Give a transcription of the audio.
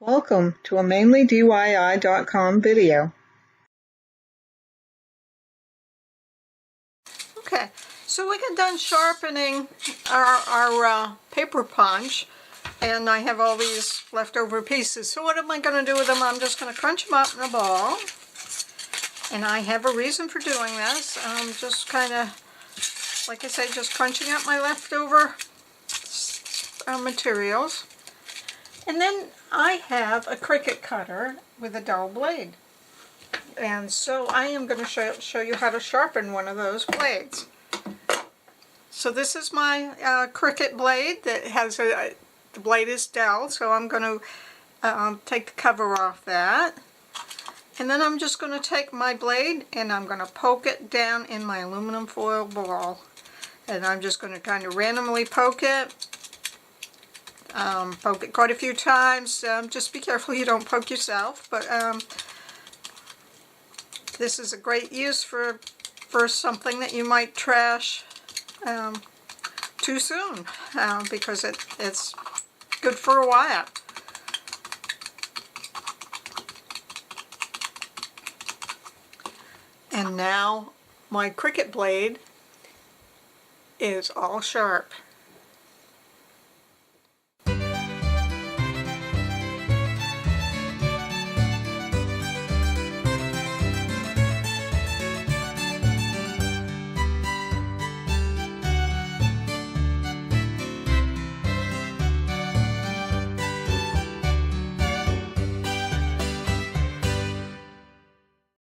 Welcome to a MainelyDIY.com video. Okay, so we got done sharpening our paper punch, and I have all these leftover pieces. So what am I going to do with them? I'm just going to crunch them up in a ball, and I have a reason for doing this. I'm just kind of, like I say, just crunching up my leftover materials. And then I have a Cricut cutter with a dull blade. And so I am going to show you how to sharpen one of those blades. So this is my Cricut blade that has the blade is dull, so I'm going to take the cover off that. And then I'm just going to take my blade and I'm going to poke it down in my aluminum foil ball. And I'm just going to kind of randomly poke it. Poke it quite a few times. Just be careful you don't poke yourself. But this is a great use for something that you might trash too soon, because it's good for a while. And now my Cricut blade is all sharp.